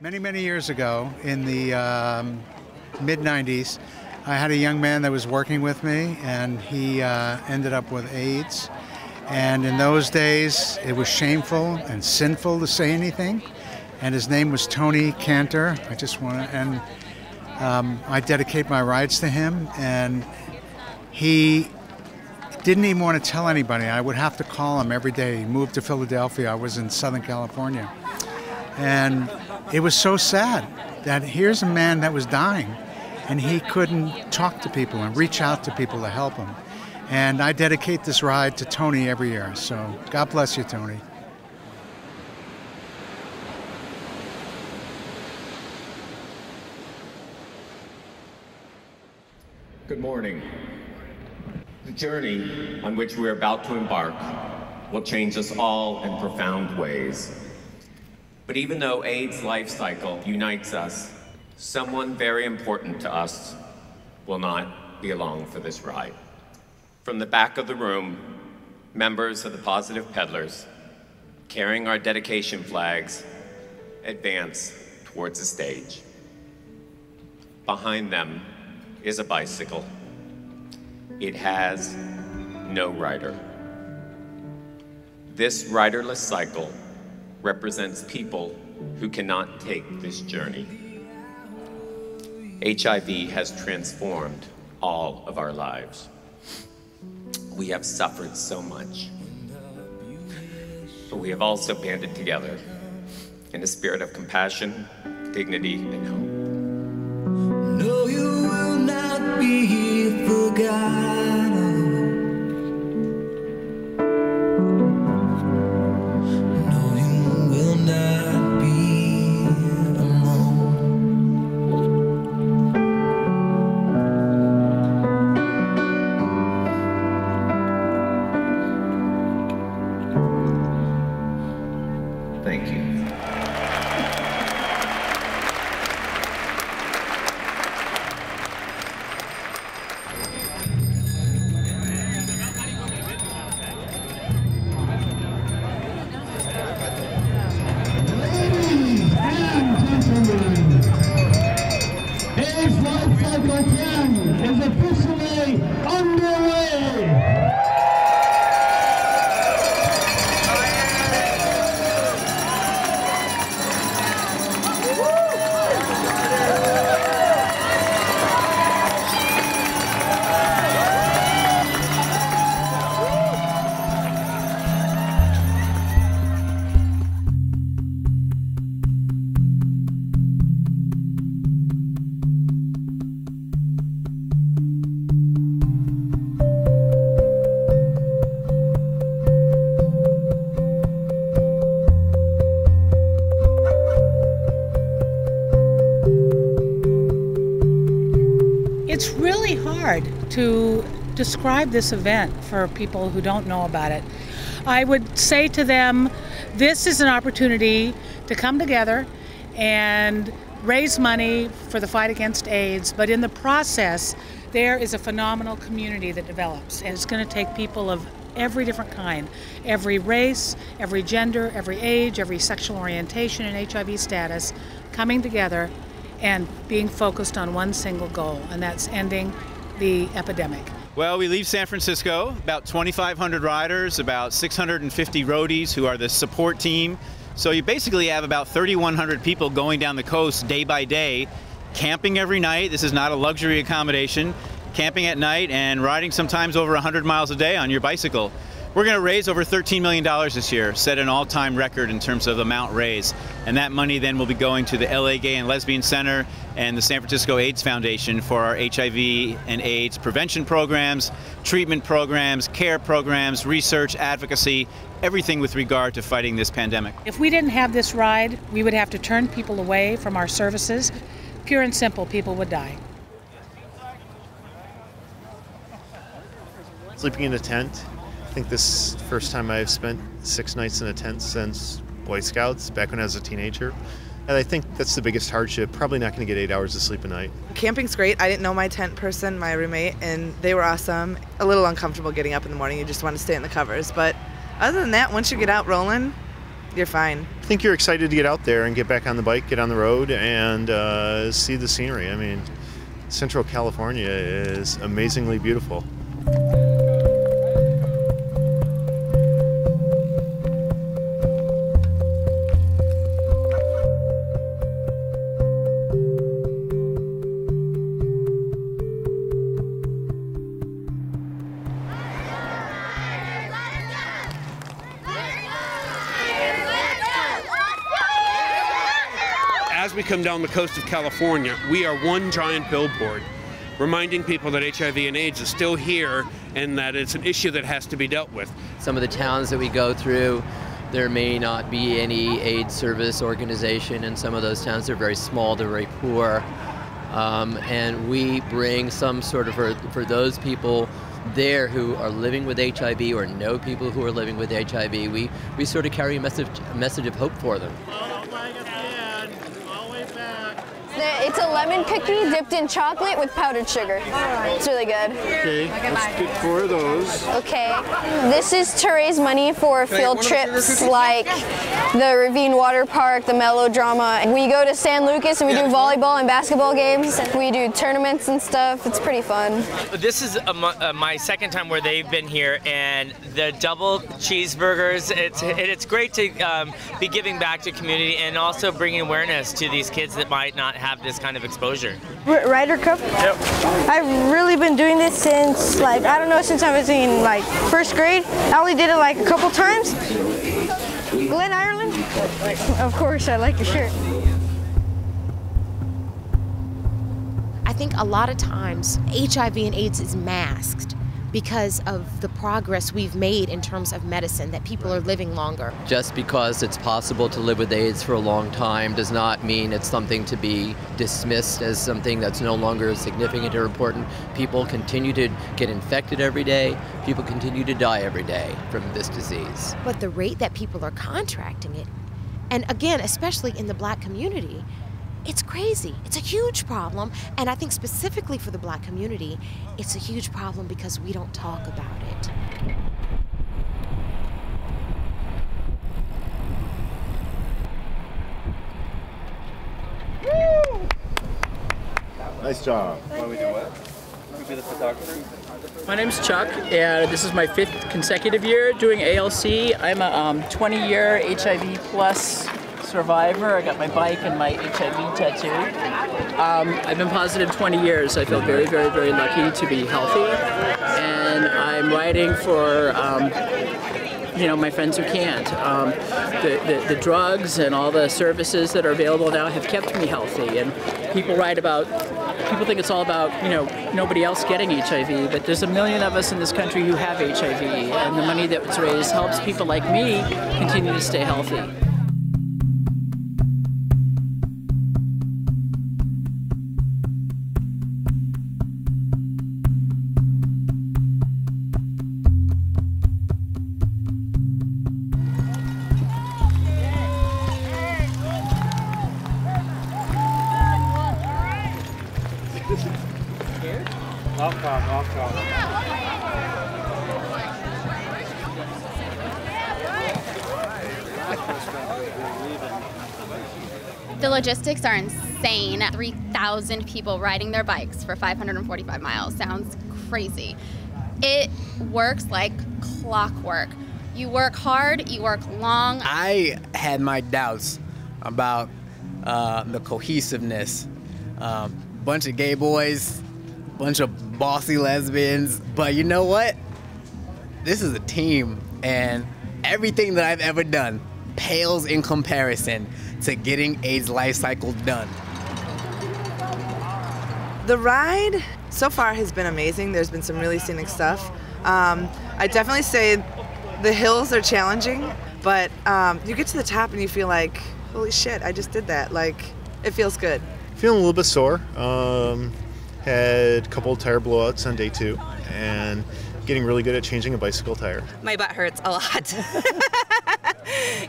Many years ago, in the mid-90s, I had a young man that was working with me, and he ended up with AIDS. And in those days, it was shameful and sinful to say anything. And his name was Tony Cantor. I dedicate my rides to him. And he didn't even want to tell anybody. I would have to call him every day. He moved to Philadelphia. I was in Southern California. And it was so sad that here's a man that was dying, and he couldn't talk to people and reach out to people to help him. And I dedicate this ride to Tony every year. So God bless you, Tony. Good morning. The journey on which we're about to embark will change us all in profound ways. But even though AIDS LifeCycle unites us, someone very important to us will not be along for this ride. From the back of the room, members of the Positive Peddlers, carrying our dedication flags, advance towards the stage. Behind them is a bicycle. It has no rider. This riderless cycle represents people who cannot take this journey. HIV has transformed all of our lives. We have suffered so much, but we have also banded together in a spirit of compassion, dignity, and hope. No, you will not be forgotten. Thank you. Ladies and gentlemen, today's LifeCycle 10 is officially underway. It's really hard to describe this event for people who don't know about it. I would say to them, this is an opportunity to come together and raise money for the fight against AIDS, but in the process, there is a phenomenal community that develops, and it's going to take people of every different kind, every race, every gender, every age, every sexual orientation and HIV status, coming together and being focused on one single goal, and that's ending the epidemic. Well, we leave San Francisco, about 2,500 riders, about 650 roadies who are the support team. So you basically have about 3,100 people going down the coast day by day, camping every night. This is not a luxury accommodation. Camping at night and riding sometimes over 100 miles a day on your bicycle. We're going to raise over $13 million this year, set an all-time record in terms of amount raised. And that money then will be going to the LA Gay and Lesbian Center and the San Francisco AIDS Foundation for our HIV and AIDS prevention programs, treatment programs, care programs, research, advocacy, everything with regard to fighting this pandemic. If we didn't have this ride, we would have to turn people away from our services. Pure and simple, people would die. Sleeping in a tent. I think this is the first time I've spent 6 nights in a tent since Boy Scouts, back when I was a teenager. And I think that's the biggest hardship. Probably not going to get 8 hours of sleep a night. Camping's great. I didn't know my tent person, my roommate, and they were awesome. A little uncomfortable getting up in the morning. You just want to stay in the covers. But other than that, once you get out rolling, you're fine. I think you're excited to get out there and get back on the bike, get on the road, and see the scenery. I mean, Central California is amazingly beautiful. As we come down the coast of California, we are one giant billboard reminding people that HIV and AIDS is still here and that it's an issue that has to be dealt with. Some of the towns that we go through, there may not be any AIDS service organization. In some of those towns, they're very small, they're very poor. And we bring some sort of, for those people there who are living with HIV or know people who are living with HIV, we sort of carry a message of hope for them. It's a lemon cookie dipped in chocolate with powdered sugar. It's really good. Okay, let's get 4 of those. Okay. This is to raise money for field trips like the Ravine Water Park, the Melodrama. We go to San Lucas and we do volleyball and basketball games. We do tournaments and stuff. It's pretty fun. This is my second time where they've been here, and the double cheeseburgers, it's great to be giving back to community and also bringing awareness to these kids that might not have this kind of exposure. Ryder Cup? Yep. I've really been doing this since, since I was in first grade. I only did it a couple times. Glen Ireland? Of course, I like your shirt. I think a lot of times HIV and AIDS is masked because of the progress we've made in terms of medicine, that people are living longer. Just because it's possible to live with AIDS for a long time does not mean it's something to be dismissed as something that's no longer significant or important. People continue to get infected every day. People continue to die every day from this disease. But the rate that people are contracting it, and again, especially in the Black community, it's crazy. It's a huge problem, and I think specifically for the Black community, it's a huge problem because we don't talk about it. Woo! Nice job. Why don't we do what? Can we be the photographer? My name's Chuck, and this is my 5th consecutive year doing ALC. I'm a 20-year HIV plus survivor. I got my bike and my HIV tattoo. I've been positive 20 years. I feel very, very, very lucky to be healthy. And I'm riding for, my friends who can't. The drugs and all the services that are available now have kept me healthy. And people think it's all about, nobody else getting HIV, but there's 1 million of us in this country who have HIV. And the money that was raised helps people like me continue to stay healthy. The logistics are insane. 3,000 people riding their bikes for 545 miles. Sounds crazy. It works like clockwork. You work hard, you work long. I had my doubts about the cohesiveness. Bunch of gay boys, bunch of bossy lesbians, but you know what? This is a team, and everything that I've ever done pales in comparison to getting AIDS LifeCycle done. The ride so far has been amazing. There's been some really scenic stuff. I definitely say the hills are challenging, but you get to the top and you feel like, holy shit, I just did that. It feels good. Feeling a little bit sore. Had a couple of tire blowouts on day 2, and getting really good at changing a bicycle tire. My butt hurts a lot.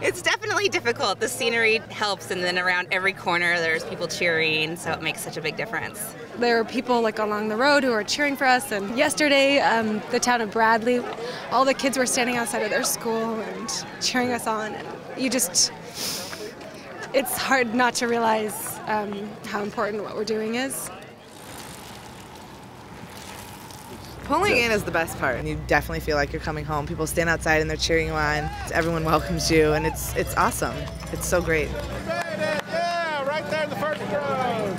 It's definitely difficult. The scenery helps, and then around every corner there's people cheering, so it makes such a big difference. There are people along the road who are cheering for us, and yesterday, the town of Bradley, all the kids were standing outside of their school and cheering us on. And it's hard not to realize how important what we're doing is. Pulling in is the best part, and you definitely feel like you're coming home. People stand outside and they're cheering you on. Everyone welcomes you, and it's awesome. It's so great. Yeah, right there in the first row.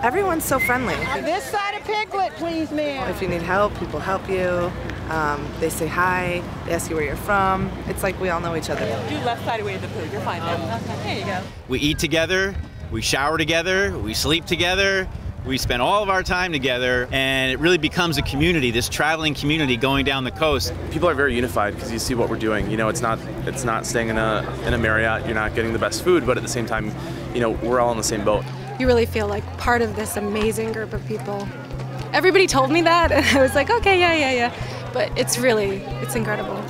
Everyone's so friendly. This side of Piglet, please, ma'am. If you need help, people help you. They say hi. They ask you where you're from. It's like we all know each other. Do left side away to the poo. You're fine now. There you go. We eat together, we shower together, we sleep together. We spend all of our time together, and it really becomes a community, this traveling community going down the coast. People are very unified because you see what we're doing. You know, it's not staying in a Marriott. You're not getting the best food, but at the same time, you know, we're all in the same boat. You really feel like part of this amazing group of people. Everybody told me that, and I was like, okay, yeah. But it's incredible.